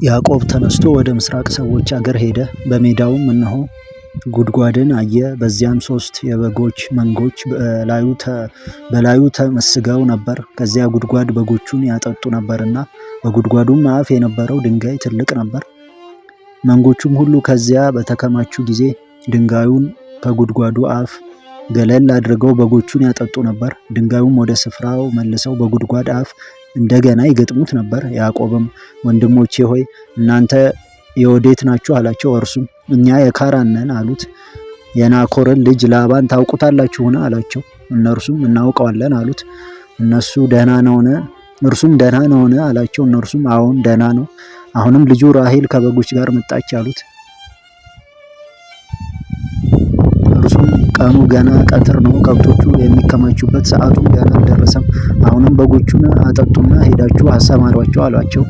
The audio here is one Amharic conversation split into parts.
ያዕቆብ ተነስቶ ወደ ምስራቅ ሰዎች አገር ሄደ። በሜዳውም እነሆ ጉድጓድን አየ። በዚያም 3 የበጎች መንጎች በላዩ ተመስገው ነበር። ከዚያ ጉድጓድ በጎቹን ያጠጡ ነበርና፣ በጉድጓዱም አፍ የነበረው ድንጋይ ትልቅ ነበር። መንጎቹም ሁሉ ከዚያ በተከማቹ ጊዜ ድንጋዩን ከጉድጓዱ አፍ ገለል አድርገው በጎቹን ያጠጡ ነበር። ድንጋዩም ወደ ስፍራው መልሰው በጉድጓድ አፍ እንደገና ይገጥሙት ነበር። ያዕቆብም ወንድሞቼ ሆይ እናንተ የወዴት ናችሁ አላቸው። እርሱም እኛ የካራን ነን አሉት። የናኮርን ልጅ ላባን ታውቁታላችሁን አላቸው። እነርሱም እናውቀዋለን አሉት። እርሱም ደህና ነውን አላቸው። እነርሱም አዎን ደህና ነው። አሁንም ልጁ ራሔል ከበጎች ጋር መጣች አሉት። እርሱም ቀኑ ገና ቀትር ነው፣ ከብቶቹ የሚከማቹበት ሰዓቱም ገና አልደረሰም። አሁንም በጎቹን አጠጡና ሄዳችሁ አሰማሯቸው አሏቸው።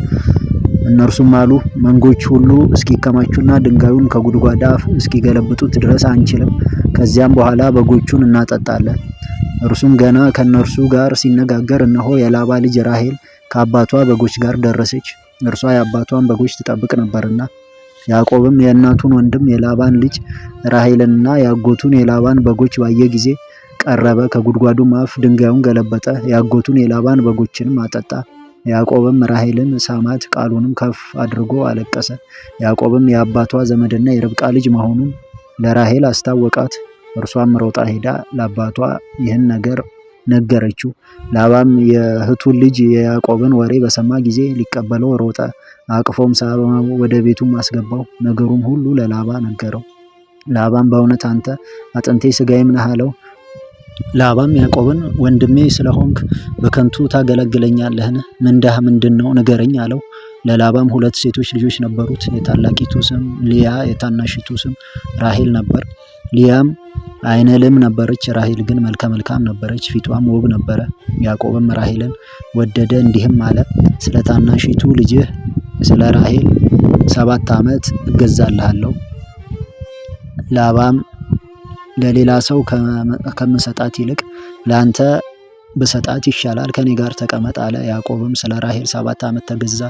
እነርሱም አሉ፣ መንጎች ሁሉ እስኪከማቹና ድንጋዩን ከጉድጓድ አፍ እስኪገለብጡት ድረስ አንችልም። ከዚያም በኋላ በጎቹን እናጠጣለን። እርሱም ገና ከእነርሱ ጋር ሲነጋገር እነሆ የላባ ልጅ ራሔል ከአባቷ በጎች ጋር ደረሰች። እርሷ የአባቷን በጎች ትጠብቅ ነበርና። ያዕቆብም የእናቱን ወንድም የላባን ልጅ ራሔልንና የአጎቱን የላባን በጎች ባየ ጊዜ ቀረበ፣ ከጉድጓዱም አፍ ድንጋዩን ገለበጠ፣ የአጎቱን የላባን በጎችንም አጠጣ። ያዕቆብም ራሔልን ሳማት፣ ቃሉንም ከፍ አድርጎ አለቀሰ። ያዕቆብም የአባቷ ዘመድና የርብቃ ልጅ መሆኑን ለራሔል አስታወቃት። እርሷም ሮጣ ሄዳ ለአባቷ ይህን ነገር ነገረችው። ላባም የእህቱን ልጅ የያዕቆብን ወሬ በሰማ ጊዜ ሊቀበለው ሮጠ፣ አቅፎም ሳመው፣ ወደ ቤቱም አስገባው። ነገሩም ሁሉ ለላባ ነገረው። ላባም በእውነት አንተ አጥንቴ ሥጋዬም ነህ አለው። ላባም ያዕቆብን ወንድሜ ስለሆንክ በከንቱ ታገለግለኛለህን? ምንዳህ ምንድን ነው? ንገረኝ አለው። ለላባም 2 ሴቶች ልጆች ነበሩት። የታላቂቱ ስም ልያ፣ የታናሺቱ ስም ራሔል ነበር። ልያም ዓይነ ልም ነበረች፣ ራሔል ግን መልከ መልካም ነበረች፣ ፊቷም ውብ ነበረ። ያዕቆብም ራሔልን ወደደ፣ እንዲህም አለ፣ ስለ ታናሺቱ ልጅህ ስለ ራሔል 7 ዓመት እገዛልሃለሁ። ላባም ለሌላ ሰው ከምሰጣት ይልቅ ለአንተ ብሰጣት ይሻላል፣ ከኔ ጋር ተቀመጥ አለ። ያዕቆብም ስለ ራሔል 7 ዓመት ተገዛ።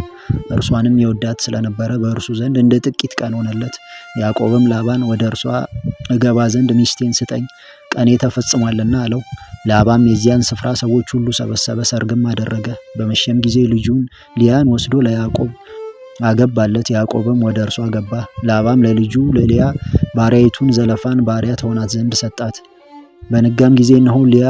እርሷንም የወዳት ስለነበረ በእርሱ ዘንድ እንደ ጥቂት ቀን ሆነለት። ያዕቆብም ላባን ወደ እርሷ እገባ ዘንድ ሚስቴን ስጠኝ፣ ቀኔ ተፈጽሟልና አለው። ላባም የዚያን ስፍራ ሰዎች ሁሉ ሰበሰበ፣ ሰርግም አደረገ። በመሸም ጊዜ ልጁን ልያን ወስዶ ለያዕቆብ አገባለት። ያዕቆብም ወደ እርሷ ገባ። ላባም ለልጁ ለልያ ባሪያይቱን ዘለፋን ባሪያ ትሆናት ዘንድ ሰጣት። በነጋም ጊዜ እነሆ ልያ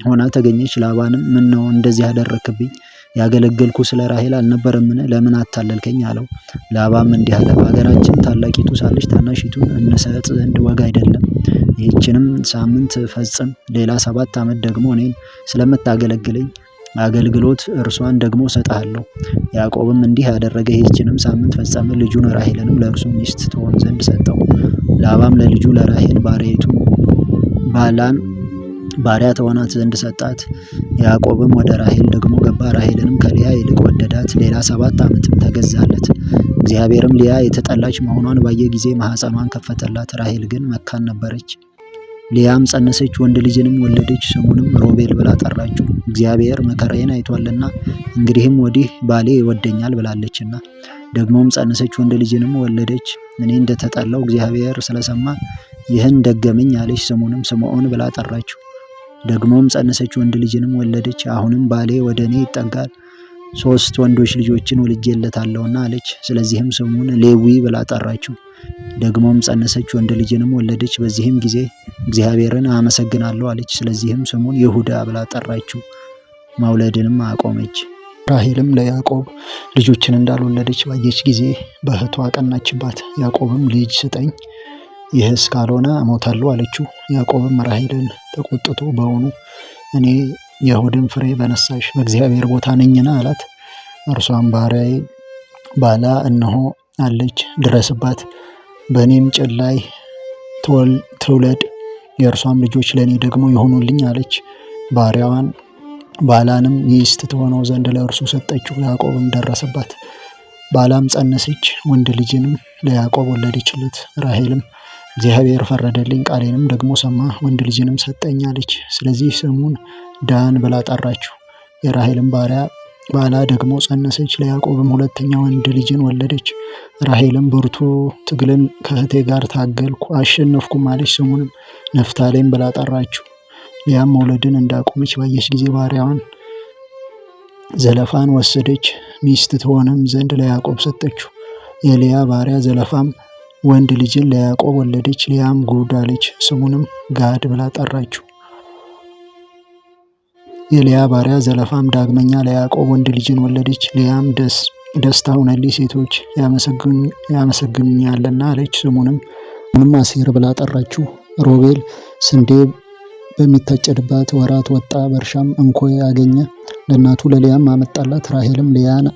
ሆና ተገኘች። ላባንም ምን ነው እንደዚህ ያደረክብኝ? ያገለገልኩ ስለ ራሔል አልነበረምን? ለምን አታለልከኝ አለው። ላባም እንዲህ አለ፣ በሀገራችን ታላቂቱ ሳለች ታናሺቱን እንሰጥ ዘንድ ወግ አይደለም። ይህችንም ሳምንት ፈጽም፣ ሌላ 7 ዓመት ደግሞ እኔን ስለምታገለግለኝ አገልግሎት እርሷን ደግሞ እሰጥሃለሁ። ያዕቆብም እንዲህ ያደረገ፣ ይህችንም ሳምንት ፈጸመ። ልጁን ራሔልንም ለእርሱ ሚስት ትሆን ዘንድ ሰጠው። ላባም ለልጁ ለራሔል ባሪያይቱን ባላን ባሪያ ትሆናት ዘንድ ሰጣት። ያዕቆብም ወደ ራሔል ደግሞ ገባ። ራሔልንም ከልያ ይልቅ ወደዳት። ሌላ 7 ዓመትም ተገዛለት። እግዚአብሔርም ልያ የተጠላች መሆኗን ባየ ጊዜ ማኅፀኗን ከፈተላት። ራሔል ግን መካን ነበረች። ልያም ጸነሰች፣ ወንድ ልጅንም ወለደች። ስሙንም ሮቤል ብላ ጠራችው፣ እግዚአብሔር መከራዬን አይቷልና እንግዲህም ወዲህ ባሌ ይወደኛል ብላለችና። ደግሞም ጸነሰች፣ ወንድ ልጅንም ወለደች። እኔ እንደተጠላው እግዚአብሔር ስለሰማ ይህን ደገመኝ አለች። ስሙንም ስምዖን ብላ ጠራችው። ደግሞም ጸነሰች፣ ወንድ ልጅንም ወለደች። አሁንም ባሌ ወደ እኔ ይጠጋል፣ 3 ወንዶች ልጆችን ወልጄለታለሁና አለች። ስለዚህም ስሙን ሌዊ ብላ ጠራችው። ደግሞም ጸነሰች፣ ወንድ ልጅንም ወለደች። በዚህም ጊዜ እግዚአብሔርን አመሰግናለሁ አለች። ስለዚህም ስሙን ይሁዳ ብላ ጠራችው። መውለድንም አቆመች። ራሔልም ለያዕቆብ ልጆችን እንዳልወለደች ባየች ጊዜ በእህቷ ቀናችባት። ያዕቆብም ልጅ ስጠኝ፣ ይህስ ካልሆነ እሞታለሁ አለችው። ያዕቆብም ራሔልን ተቆጥቶ በውኑ እኔ የሆድን ፍሬ በነሳሽ በእግዚአብሔር ቦታ ነኝና አላት። እርሷም ባሪያዬ ባላ እነሆ አለች፣ ድረስባት፣ በእኔም ጭን ላይ ትውለድ፣ የእርሷም ልጆች ለእኔ ደግሞ ይሆኑልኝ አለች። ባሪያዋን ባላንም ሚስት ትሆነው ዘንድ ለእርሱ ሰጠችው። ያዕቆብም ደረሰባት። ባላም ጸነሰች፣ ወንድ ልጅንም ለያዕቆብ ወለደችለት። ራሔልም እግዚአብሔር ፈረደልኝ፣ ቃሌንም ደግሞ ሰማ፣ ወንድ ልጅንም ሰጠኝ አለች። ስለዚህ ስሙን ዳን ብላ ጠራችው። የራሔልም ባሪያ ባላ ደግሞ ጸነሰች፣ ለያዕቆብም ሁለተኛ ወንድ ልጅን ወለደች። ራሔልም ብርቱ ትግልን ከእህቴ ጋር ታገልኩ አሸነፍኩም አለች። ስሙንም ነፍታሌም ብላ ጠራችው። ሊያም መውለድን እንዳቆመች ባየች ጊዜ ባሪያዋን ዘለፋን ወሰደች፣ ሚስት ትሆንም ዘንድ ለያዕቆብ ሰጠችው። የሊያ ባሪያ ዘለፋም ወንድ ልጅን ለያዕቆብ ወለደች። ሊያም ጉድ አለች፣ ስሙንም ጋድ ብላ ጠራችው። የሊያ ባሪያ ዘለፋም ዳግመኛ ለያዕቆብ ወንድ ልጅን ወለደች። ሊያም ደስታ ሆነልኝ፣ ሴቶች ያመሰግኑኛልና አለች። ስሙንም አሴር ብላ ጠራችው። ሮቤል ስንዴ በሚታጨድባት ወራት ወጣ፣ በእርሻም እንኮይ አገኘ፣ ለእናቱ ለሊያም አመጣላት። ራሔልም ሊያን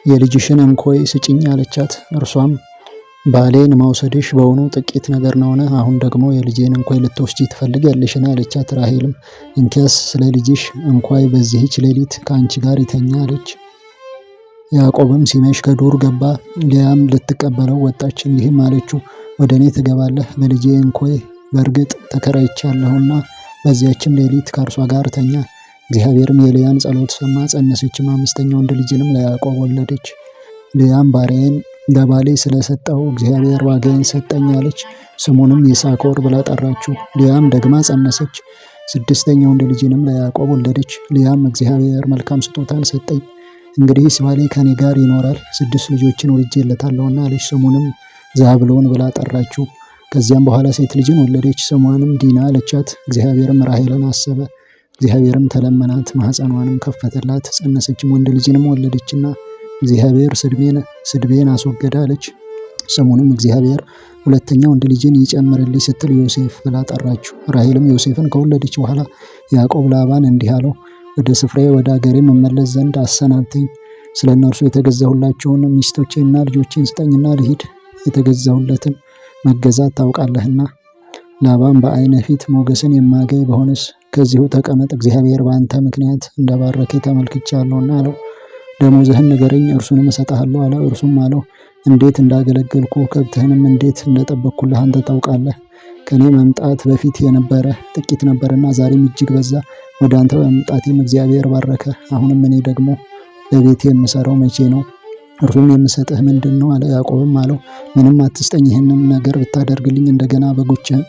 የልጅሽን እንኮይ ስጭኝ አለቻት። እርሷም ባሌን መውሰድሽ በውኑ ጥቂት ነገር ነውን? አሁን ደግሞ የልጄን እንኳይ ልትወስጂ ትፈልጊያለሽን? አለቻት። ራሔልም እንኪያስ ስለ ልጅሽ እንኳይ በዚህች ሌሊት ከአንቺ ጋር ይተኛ አለች። ያዕቆብም ሲመሽ ከዱር ገባ። ሊያም ልትቀበለው ወጣች፣ እንዲህም አለችው፣ ወደ እኔ ትገባለህ? በልጄ እንኳይ በእርግጥ ተከራይቻለሁና በዚያችም ሌሊት ከእርሷ ጋር ተኛ። እግዚአብሔርም የልያን ጸሎት ሰማ፣ ጸነሰችም፣ አምስተኛ ወንድ ልጅንም ለያዕቆብ ወለደች። ሊያም ባሪያዬን ለባሌ ስለሰጠው እግዚአብሔር ዋጋዬን ሰጠኝ አለች። ስሙንም ይሳኮር ብላ ጠራችው። ሊያም ደግማ ጸነሰች፣ ስድስተኛ ወንድ ልጅንም ለያዕቆብ ወለደች። ሊያም እግዚአብሔር መልካም ስጦታን ሰጠኝ፣ እንግዲህስ ባሌ ከኔ ጋር ይኖራል፣ 6 ልጆችን ወልጄለታለሁና አለች። ስሙንም ዛብሎን ብላ ጠራችው። ከዚያም በኋላ ሴት ልጅን ወለደች፣ ስሟንም ዲና አለቻት። እግዚአብሔርም ራሔልን አሰበ፣ እግዚአብሔርም ተለመናት፣ ማኅፀኗንም ከፈተላት፣ ጸነሰችም፣ ወንድ ልጅንም ወለደችና እግዚአብሔር ስድቤን አስወገደ አለች። ስሙንም እግዚአብሔር ሁለተኛ ወንድ ልጅን ይጨምርልኝ ስትል ዮሴፍ ብላ ጠራችው። ራሔልም ዮሴፍን ከወለደች በኋላ ያዕቆብ ላባን እንዲህ አለው፣ ወደ ስፍራዬ ወደ አገሬ መመለስ ዘንድ አሰናብተኝ፣ ስለ እነርሱ የተገዛሁላቸውን ሚስቶቼና ልጆቼን ስጠኝና ልሂድ፣ የተገዛሁለትን መገዛት ታውቃለህና። ላባም በዓይንህ ፊት ሞገስን የማገኝ በሆንስ ከዚሁ ተቀመጥ፣ እግዚአብሔር በአንተ ምክንያት እንደባረከ ተመልክቻለሁና አለው። ደመወዝህን ንገረኝ፣ እርሱንም እሰጥሃለሁ አለ። እርሱም አለው፣ እንዴት እንዳገለገልኩ ከብትህንም እንዴት እንደጠበቅኩልህ አንተ ታውቃለህ። ከእኔ መምጣት በፊት የነበረ ጥቂት ነበርና ዛሬም እጅግ በዛ። ወደ አንተ በመምጣቴም እግዚአብሔር ባረከ። አሁንም እኔ ደግሞ በቤቴ የምሰራው መቼ ነው? እርሱም የምሰጥህ ምንድን ነው አለ። ያዕቆብም አለው፣ ምንም አትስጠኝ፣ ይህንም ነገር ብታደርግልኝ እንደገና በጎችህን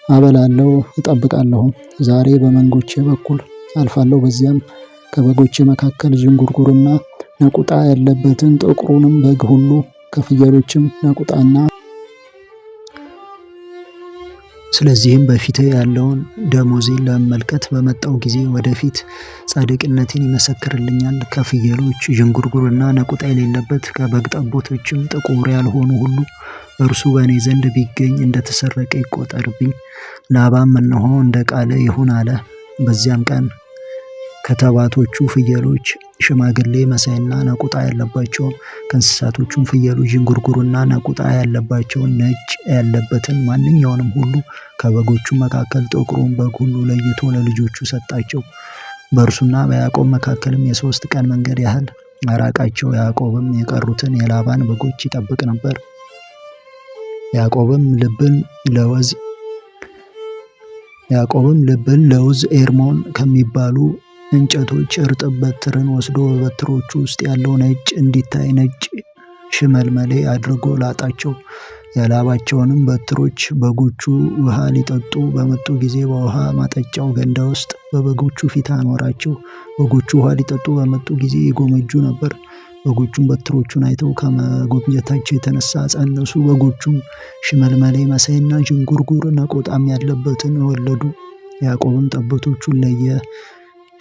አበላለሁ እጠብቃለሁም። ዛሬ በመንጎቼ በኩል አልፋለሁ፣ በዚያም ከበጎቼ መካከል ዥንጉርጉርና ነቁጣ ያለበትን ጥቁሩንም በግ ሁሉ ከፍየሎችም ነቁጣና ስለዚህም በፊት ያለውን ደመወዜን ለመመልከት በመጣው ጊዜ ወደፊት ጻድቅነቴን ይመሰክርልኛል። ከፍየሎች ዥንጉርጉርና ነቁጣ የሌለበት ከበግ ጠቦቶችም ጥቁር ያልሆኑ ሁሉ እርሱ በእኔ ዘንድ ቢገኝ እንደተሰረቀ ይቆጠርብኝ። ላባም እነሆ እንደ ቃል ይሁን አለ። በዚያም ቀን ከተባቶቹ ፍየሎች ሽማግሌ መሳይና ነቁጣ ያለባቸውን ከእንስሳቶቹም ፍየሎች ዥንጉርጉርና ነቁጣ ያለባቸውን ነጭ ያለበትን ማንኛውንም ሁሉ ከበጎቹ መካከል ጥቁሩን በግ ሁሉ ለይቶ ለልጆቹ ሰጣቸው። በእርሱና በያዕቆብ መካከልም የ3 ቀን መንገድ ያህል አራቃቸው። ያዕቆብም የቀሩትን የላባን በጎች ይጠብቅ ነበር። ያዕቆብም ልብን ለውዝ ኤርሞን ከሚባሉ እንጨቶች እርጥብ በትርን ወስዶ በበትሮቹ ውስጥ ያለው ነጭ እንዲታይ ነጭ ሽመልመሌ አድርጎ ላጣቸው። ያላባቸውንም በትሮች በጎቹ ውሃ ሊጠጡ በመጡ ጊዜ በውሃ ማጠጫው ገንዳ ውስጥ በበጎቹ ፊት አኖራቸው። በጎቹ ውሃ ሊጠጡ በመጡ ጊዜ ይጎመጁ ነበር። በጎቹም በትሮቹን አይተው ከመጎብኘታቸው የተነሳ ጸነሱ። በጎቹም ሽመልመሌ መሳይና ዥንጉርጉር ነቁጣም ያለበትን ወለዱ። ያዕቆብም ጠቦቶቹን ለየ፣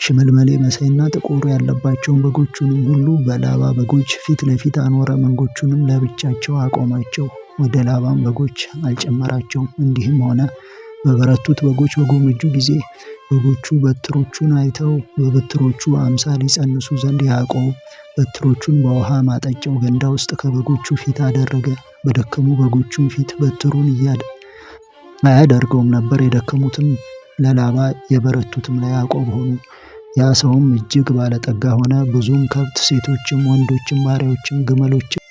ሽመልመሌ መሳይና ጥቁር ያለባቸውን በጎቹንም ሁሉ በላባ በጎች ፊት ለፊት አኖረ። መንጎቹንም ለብቻቸው አቆማቸው፣ ወደ ላባም በጎች አልጨመራቸውም። እንዲህም ሆነ፣ በበረቱት በጎች በጎመጁ ጊዜ በጎቹ በትሮቹን አይተው በበትሮቹ አምሳል ይጸንሱ ዘንድ ያዕቆብ በትሮቹን በውሃ ማጠጫው ገንዳ ውስጥ ከበጎቹ ፊት አደረገ። በደከሙ በጎቹም ፊት በትሩን አያደርገውም ነበር። የደከሙትም ለላባ የበረቱትም ለያዕቆብ ሆኑ። ያ ሰውም እጅግ ባለጠጋ ሆነ። ብዙም ከብት፣ ሴቶችም፣ ወንዶችም፣ ባሪያዎችም፣ ግመሎችም